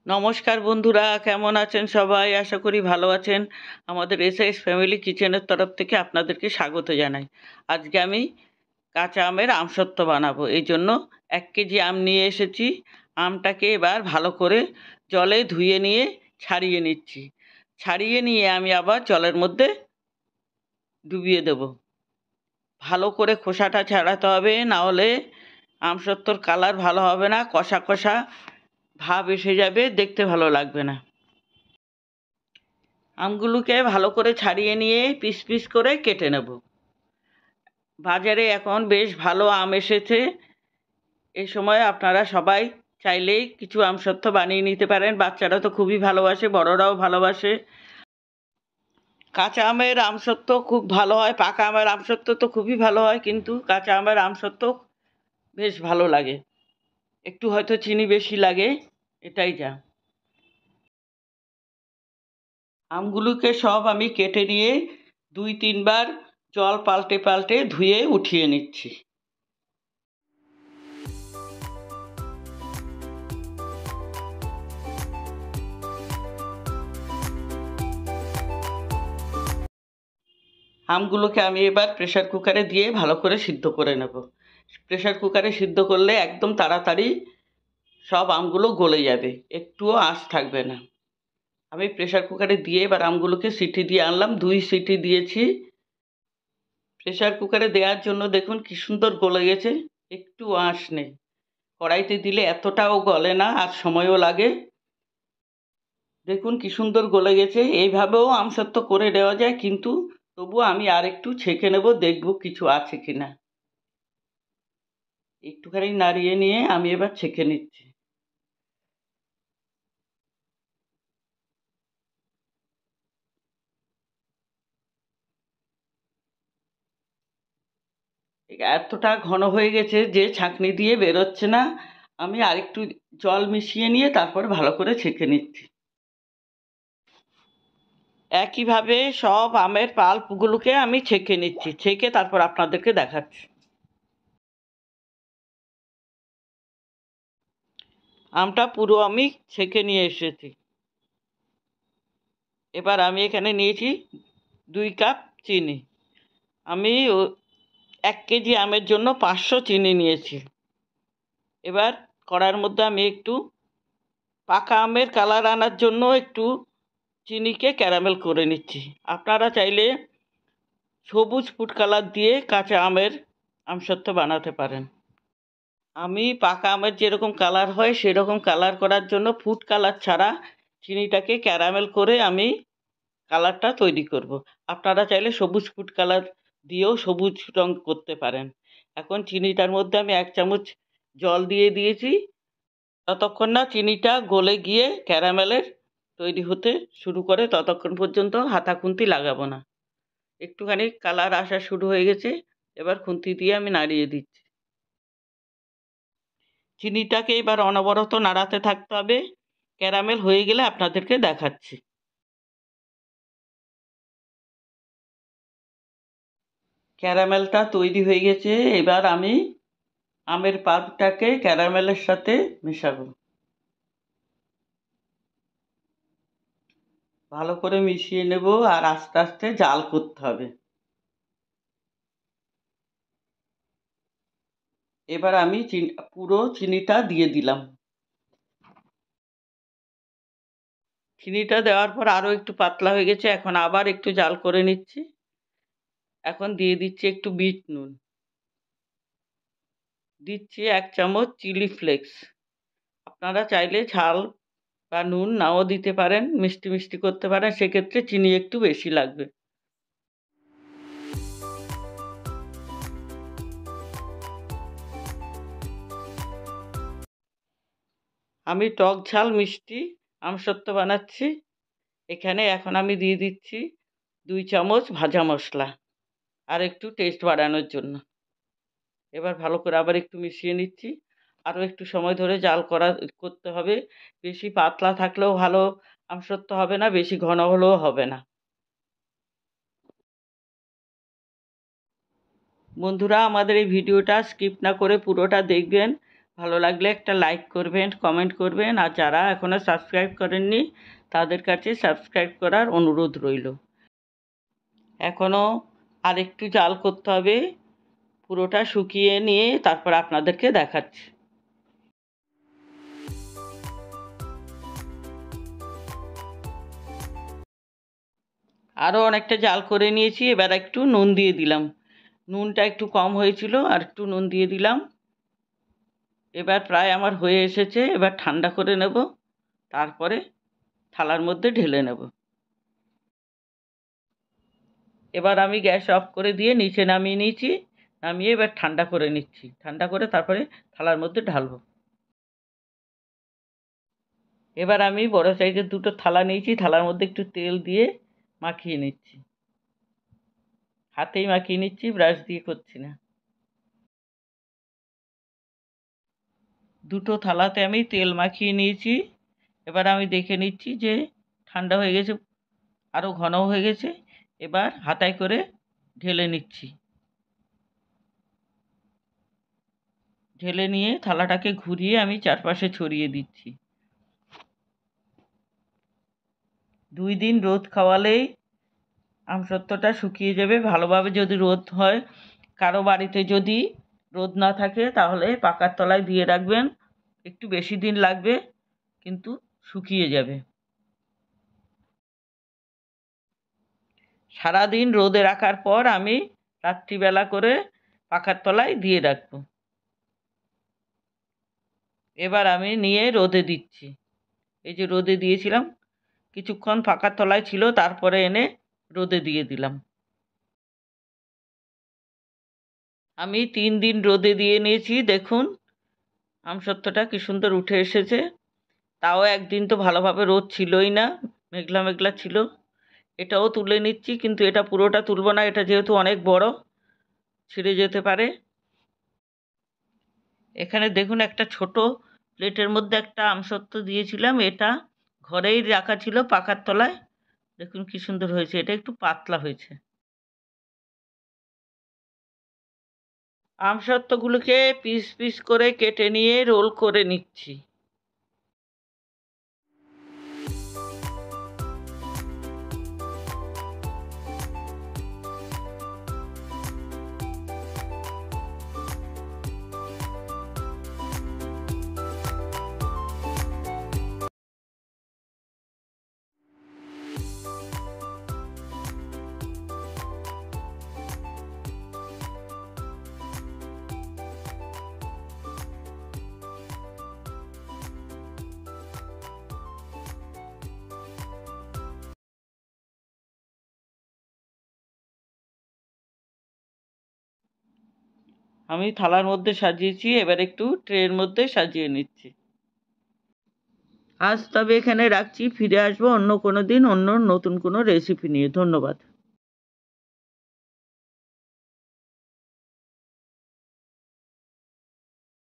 নমস্কার বন্ধুরা, কেমন আছেন সবাই? আশা করি ভালো আছেন। আমাদের এসএস ফ্যামিলি কিচেনের তরফ থেকে আপনাদেরকে স্বাগত জানাই। আজকে আমি কাঁচা আমের আমসত্ত্ব বানাবো। এই জন্য 1 কেজি আম নিয়ে এসেছি। আমটাকে এবার ভালো করে জলে ধুয়ে নিয়ে ছাড়িয়ে নিচ্ছি। ছাড়িয়ে নিয়ে আমি আবার জলের মধ্যে ডুবিয়ে দেব। ভালো করে খোসাটা ছাড়াতে হবে, না হলে আমসত্ত্বর কালার ভালো হবে না, কষা কষা ভাব এসে যাবে, দেখতে ভালো লাগবে না। আমগুলোকে ভালো করে ছাড়িয়ে নিয়ে পিস পিস করে কেটে নেব। বাজারে এখন বেশ ভালো আম এসেছে। এই সময় আপনারা সবাই চাইলেই কিছু আমসত্ত্ব বানিয়ে নিতে পারেন। বাচ্চারা তো খুবই ভালোবাসে, বড়রাও ভালোবাসে। কাঁচা আমের আমসত্ত্ব খুব ভালো হয়, পাকা আমের আমসত্ত্ব তো খুবই ভালো হয়, কিন্তু কাঁচা আমের আমসত্ত্ব বেশ ভালো লাগে। একটু হয়তো চিনি বেশি লাগে, এটাই যা। আমগুলোকে সব আমি কেটে নিয়ে 2-3 বার জল পাল্টে পাল্টে ধুয়ে উঠিয়ে নিচ্ছি। আমগুলোকে আমি এবার প্রেসার কুকারে দিয়ে ভালো করে সিদ্ধ করে নেব। প্রেসার কুকারে সিদ্ধ করলে একদম তাড়াতাড়ি সব আমগুলো গলে যাবে, একটুও আঁশ থাকবে না। আমি প্রেসার কুকারে দিয়ে এবার আমগুলোকে সিটি দিয়ে আনলাম। 2 সিটি দিয়েছি। প্রেসার কুকারে দেওয়ার জন্য দেখুন কি সুন্দর গলে গেছে, একটু আঁশ নেই। কড়াইতে দিলে এতটাও গলে না, আর সময়ও লাগে। দেখুন কি সুন্দর গলে গেছে। এইভাবেও আমসত্ত্ব করে দেওয়া যায়, কিন্তু তবুও আমি আর একটু ছেঁকে নেব, দেখব কিছু আছে কিনা। একটুখানি নাড়িয়ে নিয়ে আমি এবার ছেঁকে নিচ্ছি। এতটা ঘন হয়ে গেছে যে ছাঁকনি দিয়ে বেরোচ্ছে না। আমি আরেকটু জল মিশিয়ে নিয়ে তারপর ভালো করে ছেঁকে নিচ্ছি। একইভাবে সব আমের পাল্পগুলোকে আমি ছেঁকে নিচ্ছি, ছেঁকে তারপর আপনাদেরকে দেখাচ্ছি। আমটা পুরো আমি ছেঁকে নিয়ে এসেছি। এবার আমি এখানে নিয়েছি 2 কাপ চিনি। আমি 1 কেজি আমের জন্য 500 চিনি নিয়েছি। এবার কড়ার মধ্যে আমি একটু পাকা আমের কালার আনার জন্য একটু চিনিকে ক্যারামেল করে নিচ্ছি। আপনারা চাইলে সবুজ ফুড কালার দিয়ে কাঁচা আমের আমসত্ত্ব বানাতে পারেন। আমি পাকা আমের যেরকম কালার হয় সেরকম কালার করার জন্য ফুড কালার ছাড়া চিনিটাকে ক্যারামেল করে আমি কালারটা তৈরি করব। আপনারা চাইলে সবুজ ফুড কালার দিয়েও সবুজ রং করতে পারেন। এখন চিনিটার মধ্যে আমি 1 চামচ জল দিয়ে দিয়েছি। ততক্ষণ না চিনিটা গলে গিয়ে ক্যারামেলের তৈরি হতে শুরু করে, ততক্ষণ পর্যন্ত হাতা খুন্তি লাগাবো না। একটুখানি কালার আসা শুরু হয়ে গেছে, এবার খুন্তি দিয়ে আমি নাড়িয়ে দিচ্ছি। চিনিটাকে এবার অনবরত নাড়াতে থাকতে হবে। ক্যারামেল হয়ে গেলে আপনাদেরকে দেখাচ্ছি। ক্যারামেলটা তৈরি হয়ে গেছে। এবার আমি আমের পাল্পটাকে ক্যারামেলের সাথে মেশাবো। ভালো করে মিশিয়ে নেব, আর আস্তে আস্তে জাল করতে হবে। এবার আমি পুরো চিনিটা দিয়ে দিলাম। চিনিটা দেওয়ার পর আরও একটু পাতলা হয়ে গেছে, এখন আবার একটু জাল করে নিচ্ছি। এখন দিয়ে দিচ্ছি একটু বিট নুন, দিচ্ছি 1 চামচ চিলি ফ্লেক্স। আপনারা চাইলে ঝাল বা নুন নাও দিতে পারেন, মিষ্টি মিষ্টি করতে পারেন, সেক্ষেত্রে চিনি একটু বেশি লাগবে। আমি টক ঝাল মিষ্টি আমসত্ত্ব বানাচ্ছি। এখানে এখন আমি দিয়ে দিচ্ছি 2 চামচ ভাজা মশলা, আর একটু টেস্ট বাড়ানোর জন্য। এবার ভালো করে আবার একটু মিশিয়ে নিচ্ছি। আরও একটু সময় ধরে জাল করতে হবে। বেশি পাতলা থাকলেও ভালো আমসত্ত্ব হবে না, বেশি ঘন হলেও হবে না। বন্ধুরা, আমাদের এই ভিডিওটা স্কিপ না করে পুরোটা দেখবেন, ভালো লাগলে একটা লাইক করবেন, কমেন্ট করবেন, আর যারা এখনও সাবস্ক্রাইব করেননি তাদের কাছে সাবস্ক্রাইব করার অনুরোধ রইল। এখনও আরেকটু জাল করতে হবে, পুরোটা শুকিয়ে নিয়ে তারপর আপনাদেরকে দেখাচ্ছি। আরও অনেকটা জাল করে নিয়েছি, এবার একটু নুন দিয়ে দিলাম। নুনটা একটু কম হয়েছিল, আর একটু নুন দিয়ে দিলাম। এবার প্রায় আমার হয়ে এসেছে, এবার ঠান্ডা করে নেব, তারপরে থালার মধ্যে ঢেলে নেব। এবার আমি গ্যাস অফ করে দিয়ে নিচে নামিয়ে নিয়েছি, নামিয়ে এবার ঠান্ডা করে নিচ্ছি। ঠান্ডা করে তারপরে থালার মধ্যে ঢালবো। এবার আমি বড় সাইজের দুটো থালা নিয়েছি, থালার মধ্যে একটু তেল দিয়ে মাখিয়ে নিচ্ছি। হাতেই মাখিয়ে নিচ্ছি, ব্রাশ দিয়ে করছি না। দুটো থালাতে আমি তেল মাখিয়ে নিয়েছি। এবার আমি দেখে নিচ্ছি যে ঠান্ডা হয়ে গেছে, আরও ঘন হয়ে গেছে। এবার হাতায় করে ঢেলে নিচ্ছি। ঢেলে নিয়ে থালাটাকে ঘুরিয়ে আমি চারপাশে ছড়িয়ে দিচ্ছি। 2 দিন রোদ খাওয়ালেই আমসত্ত্বটা শুকিয়ে যাবে ভালোভাবে। যদি রোদ হয়, কারো বাড়িতে যদি রোদ না থাকে তাহলে পাকার তলায় দিয়ে রাখবেন, একটু বেশি দিন লাগবে কিন্তু শুকিয়ে যাবে। সারাদিন রোদে রাখার পর আমি রাত্রিবেলা করে পাখার তলায় দিয়ে রাখবো। এবার আমি নিয়ে রোদে দিচ্ছি। এই যে রোদে দিয়েছিলাম, কিছুক্ষণ পাখার তলায় ছিল, তারপরে এনে রোদে দিয়ে দিলাম। আমি 3 দিন রোদে দিয়ে নিয়েছি, দেখুন আমসত্ত্বটা কি সুন্দর উঠে এসেছে। তাও একদিন তো ভালোভাবে রোদ ছিলই না, মেঘলা মেঘলা ছিল। এটাও তুলে নিচ্ছি, কিন্তু এটা পুরোটা তুলব না, এটা যেহেতু অনেক বড়, ছিঁড়ে যেতে পারে। এখানে দেখুন একটা ছোট প্লেটের মধ্যে একটা আমসত্ত্ব দিয়েছিলাম, এটা ঘরেই রাখা ছিল পাখার তলায়। দেখুন কি সুন্দর হয়েছে, এটা একটু পাতলা হয়েছে। আমসত্ত্বগুলোকে পিস পিস করে কেটে নিয়ে রোল করে নিচ্ছি। আমি থালার মধ্যে সাজিয়েছি, এবার একটু ট্রের মধ্যে সাজিয়ে নিচ্ছি। আজ তবে এখানে রাখছি, ফিরে আসবো অন্য কোনো দিন অন্য নতুন কোনো রেসিপি নিয়ে। ধন্যবাদ।